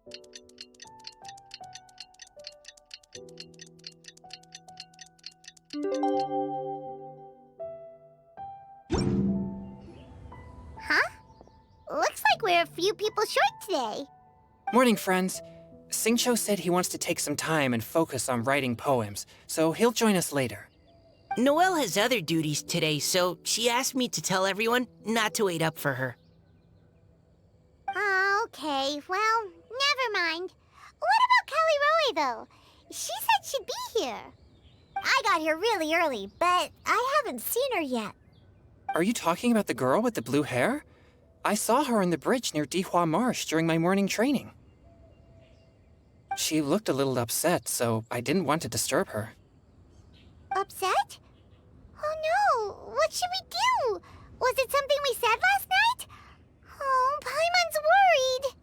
Huh? Looks like we're a few people short today. Morning, friends. Singcho said he wants to take some time and focus on writing poems, so he'll join us later. Noelle has other duties today, so she asked me to tell everyone not to wait up for her. Oh, okay. Well, never mind. What about Kelly Roy, though? She said she'd be here. I got here really early, but I haven't seen her yet. Are you talking about the girl with the blue hair? I saw her on the bridge near Dihua Marsh during my morning training. She looked a little upset, so I didn't want to disturb her. Upset? Oh no, what should we do? Was it something we said last night? Oh, Paimon's worried.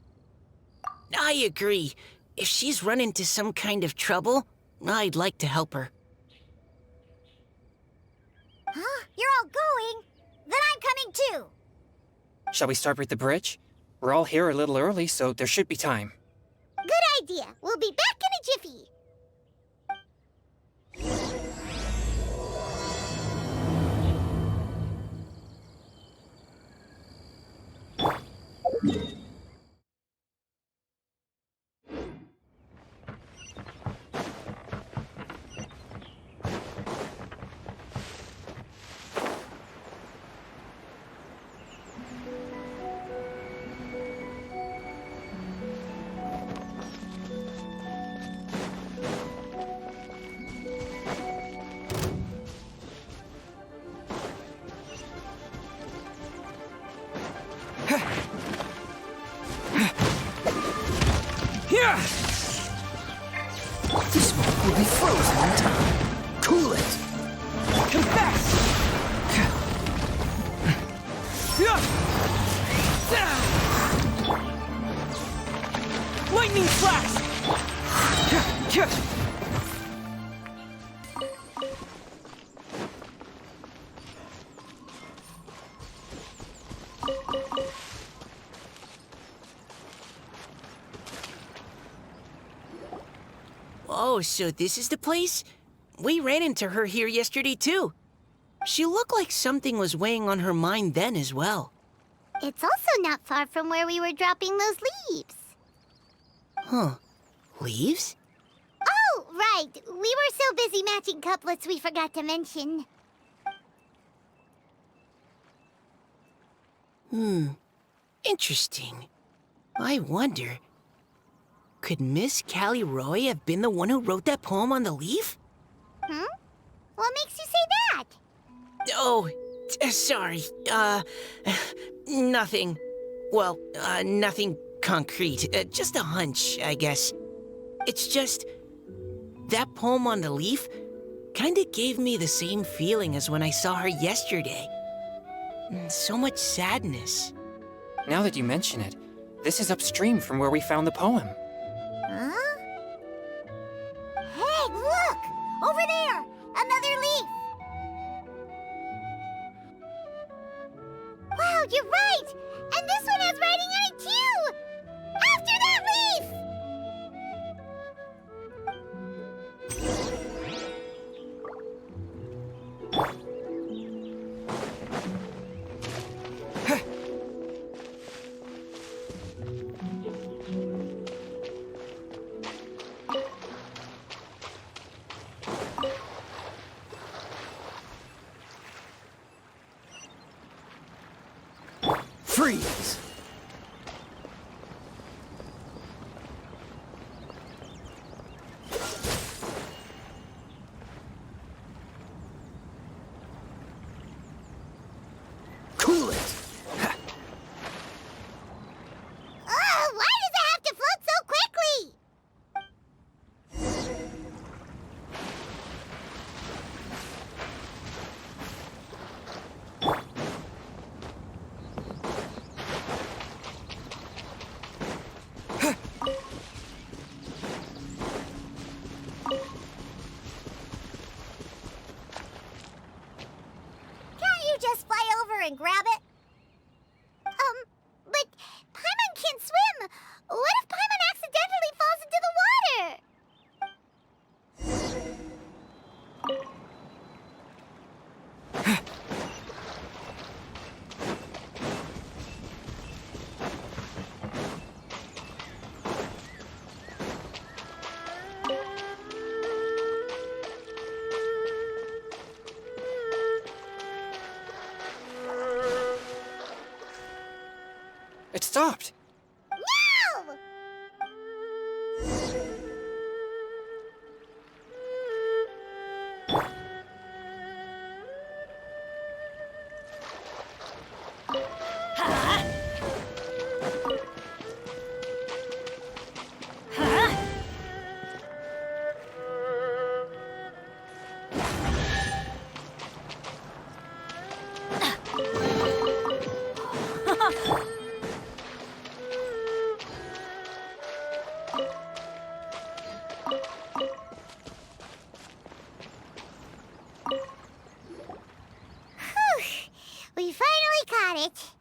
I agree. If she's run into some kind of trouble, I'd like to help her. Huh? You're all going? Then I'm coming too. Shall we start with the bridge? We're all here a little early, so there should be time. Good idea. We'll be back in a jiffy. This smoke will be frozen in time. Cool it. Confess! Lightning flash! Oh, so this is the place? We ran into her here yesterday, too. She looked like something was weighing on her mind then as well. It's also not far from where we were dropping those leaves. Huh. Leaves? Oh, right. We were so busy matching couplets we forgot to mention. Interesting. I wonder, could Miss Callie Roy have been the one who wrote that poem on the leaf? Hmm? What makes you say that? Oh, sorry. Nothing. Well, nothing concrete. Just a hunch, I guess. It's just, that poem on the leaf kinda gave me the same feeling as when I saw her yesterday. So much sadness. Now that you mention it, this is upstream from where we found the poem. Huh? Hey, look! Over there! Another leaf! Wow, you're right! And this one has writing on it too! After that leaf! Freeze! Cool it! Why does it have to float so quickly? stopped! No! We finally caught it.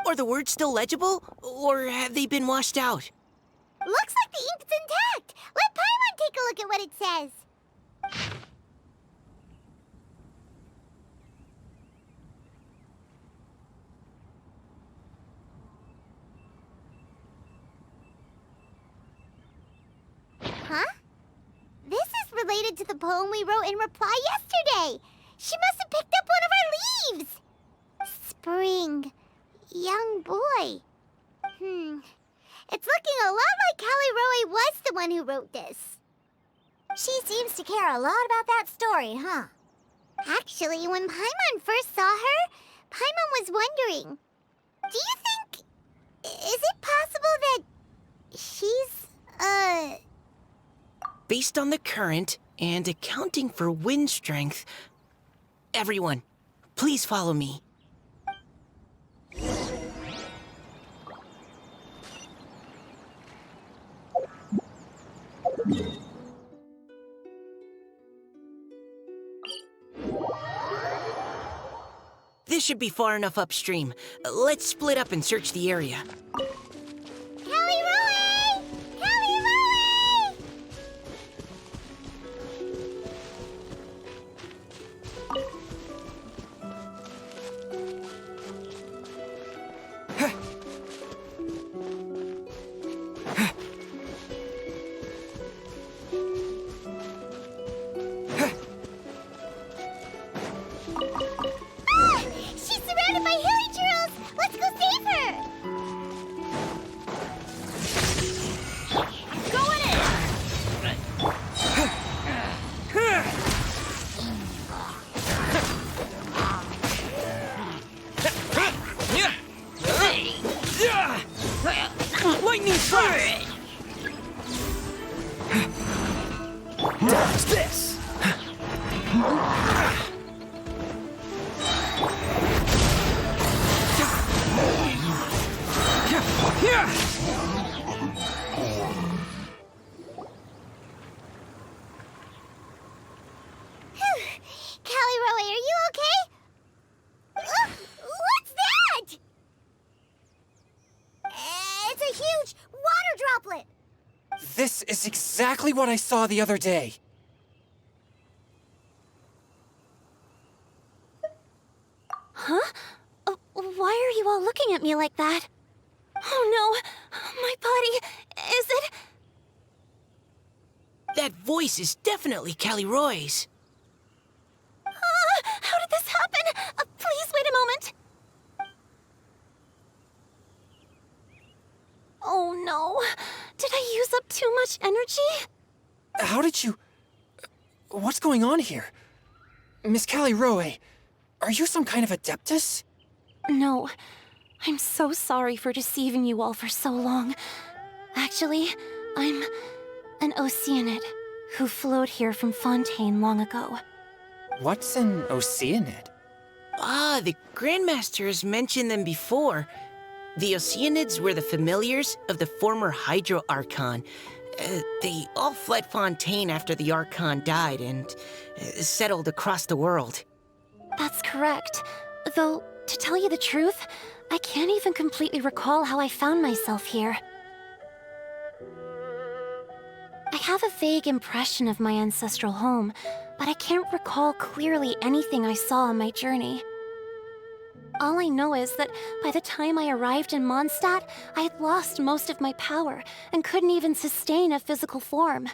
Are the words still legible, or have they been washed out? Looks like the ink's intact. Let Paimon take a look at what it says. Huh? This is related to the poem we wrote in reply yesterday. She must have picked up one of our leaves. Spring. Young boy. It's looking a lot like Callie Roe was the one who wrote this. She seems to care a lot about that story, huh? Actually, when Paimon first saw her, Paimon was wondering, do you think... is it possible that she's, Based on the current and accounting for wind strength, everyone, please follow me. This should be far enough upstream. Let's split up and search the area. Callie Roe! Callie Roe! She's surrounded by hilly churls! Let's go save her! Going in! Lightning strike! Dodge this! Callie Roe, are you okay? What's that? It's a huge water droplet. This is exactly what I saw the other day. Huh? Why are you all looking at me like that? Oh no, my body, is it? That voice is definitely Callie Roy's. How did this happen? Please wait a moment. Oh no, did I use up too much energy? How did you... What's going on here? Miss Callie Roe, are you some kind of adeptus? No, I'm so sorry for deceiving you all for so long. Actually, I'm an Oceanid who flowed here from Fontaine long ago. What's an Oceanid? Ah, the Grandmaster has mentioned them before. The Oceanids were the familiars of the former Hydro Archon. They all fled Fontaine after the Archon died and settled across the world. That's correct. Though, to tell you the truth, I can't even completely recall how I found myself here. I have a vague impression of my ancestral home, but I can't recall clearly anything I saw on my journey. All I know is that by the time I arrived in Mondstadt, I had lost most of my power and couldn't even sustain a physical form.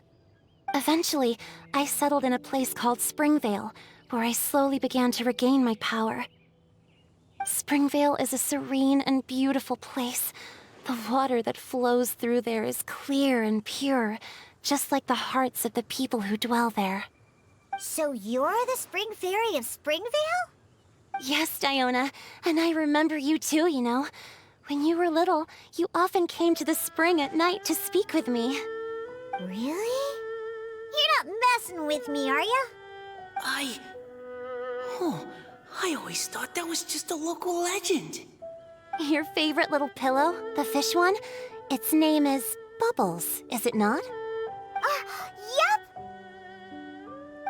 Eventually, I settled in a place called Springvale, where I slowly began to regain my power. Springvale is a serene and beautiful place, The water that flows through there is clear and pure, just like the hearts of the people who dwell there. So you're the Spring Fairy of Springvale? Yes, Diona, and I remember you too, you know. When you were little, you often came to the spring at night to speak with me. Really? You're not messing with me, are ya? I always thought that was just a local legend. Your favorite little pillow, the fish one? Its name is Bubbles, is it not? Yep!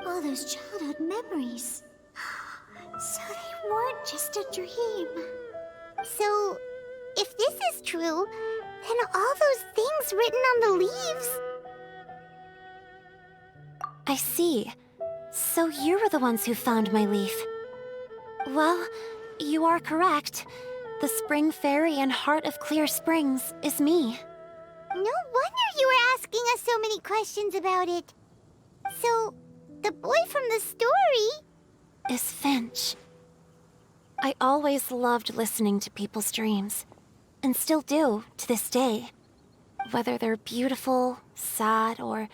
All those childhood memories. So they weren't just a dream. So, if this is true, then all those things written on the leaves... I see. So you were the ones who found my leaf. Well, you are correct. The Spring Fairy and Heart of Clear Springs is me. No wonder you were asking us so many questions about it. So, the boy from the story... Is Finch. I always loved listening to people's dreams, and still do to this day. Whether they're beautiful, sad, or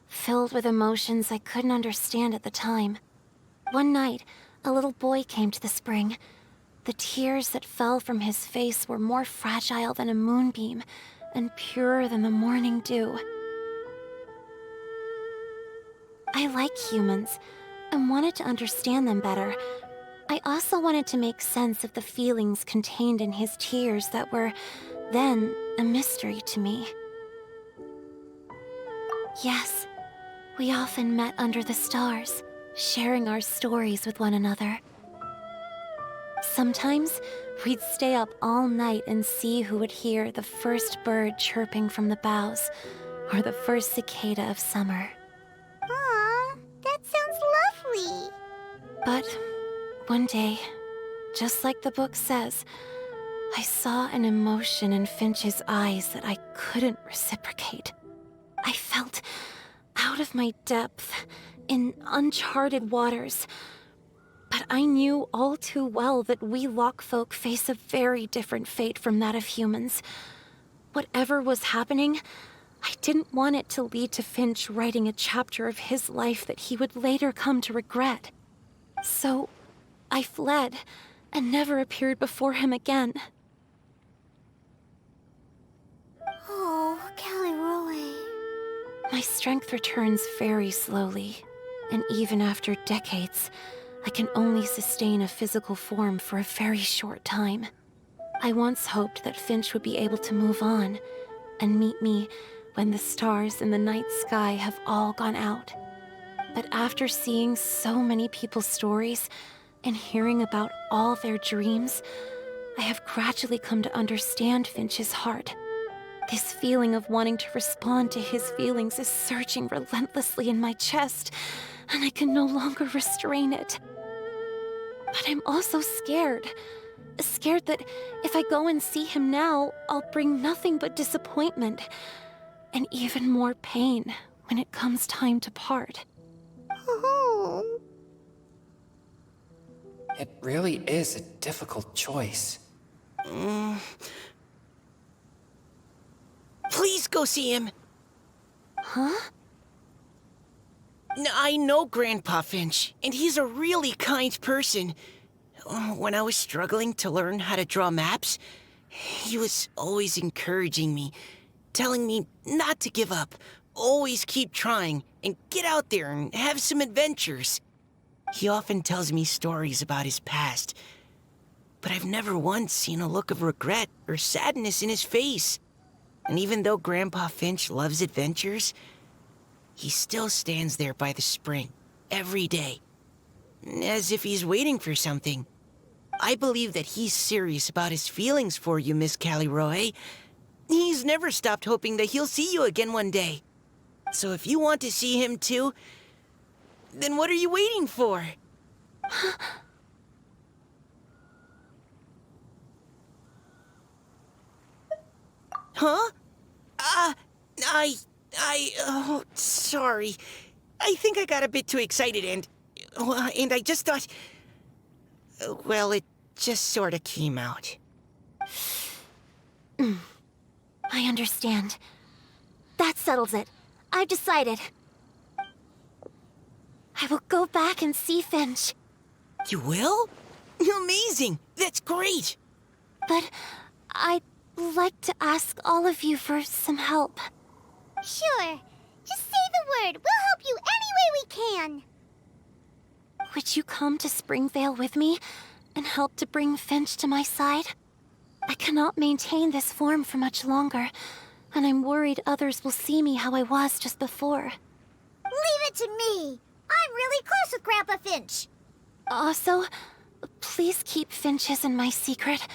filled with emotions I couldn't understand at the time. One night, a little boy came to the spring. The tears that fell from his face were more fragile than a moonbeam, and purer than the morning dew. I like humans, and wanted to understand them better. I also wanted to make sense of the feelings contained in his tears that were, then, a mystery to me. Yes, we often met under the stars, sharing our stories with one another. Sometimes, we'd stay up all night and see who would hear the first bird chirping from the boughs, or the first cicada of summer. Aw, that sounds lovely. But one day, just like the book says, I saw an emotion in Finch's eyes that I couldn't reciprocate. I felt out of my depth, in uncharted waters. But I knew all too well that we Lockfolk face a very different fate from that of humans. Whatever was happening, I didn't want it to lead to Finch writing a chapter of his life that he would later come to regret. So, I fled, and never appeared before him again. Oh, Callie. My strength returns very slowly, and even after decades, I can only sustain a physical form for a very short time. I once hoped that Finch would be able to move on, and meet me when the stars in the night sky have all gone out. But after seeing so many people's stories, and hearing about all their dreams, I have gradually come to understand Finch's heart. This feeling of wanting to respond to his feelings is surging relentlessly in my chest, and I can no longer restrain it. But I'm also scared. Scared that if I go and see him now, I'll bring nothing but disappointment, and even more pain when it comes time to part. Oh. It really is a difficult choice. Please go see him. Huh? I know Grandpa Finch, and he's a really kind person. When I was struggling to learn how to draw maps, he was always encouraging me, telling me not to give up, always keep trying, and get out there and have some adventures. He often tells me stories about his past, but I've never once seen a look of regret or sadness in his face. And even though Grandpa Finch loves adventures, he still stands there by the spring, every day, as if he's waiting for something. I believe that he's serious about his feelings for you, Miss Callie. He's never stopped hoping that he'll see you again one day. So if you want to see him too, then what are you waiting for? Huh? Oh, sorry. I think I got a bit too excited and I just thought, well, it just sort of came out. I understand. That settles it. I've decided. I will go back and see Finch. You will? Amazing! That's great! But I'd like to ask all of you for some help. Sure. Just say the word. We'll help you any way we can. Would you come to Springvale with me and help to bring Finch to my side? I cannot maintain this form for much longer, and I'm worried others will see me how I was just before. Leave it to me. I'm really close with Grandpa Finch. Also, please keep Finch's in my secret.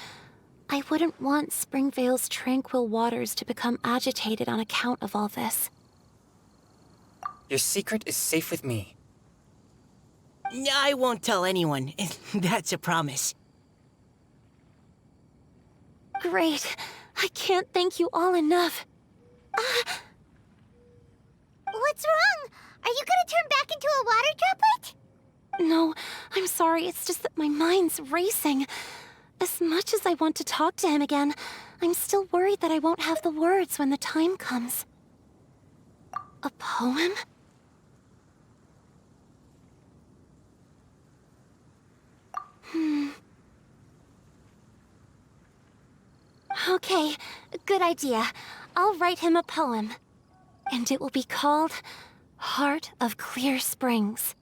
I wouldn't want Springvale's tranquil waters to become agitated on account of all this. Your secret is safe with me. I won't tell anyone. That's a promise. Great. I can't thank you all enough. What's wrong? Are you gonna turn back into a water droplet? No, I'm sorry. It's just that my mind's racing. As much as I want to talk to him again, I'm still worried that I won't have the words when the time comes. A poem? Okay, good idea. I'll write him a poem. And it will be called Heart of Clear Springs.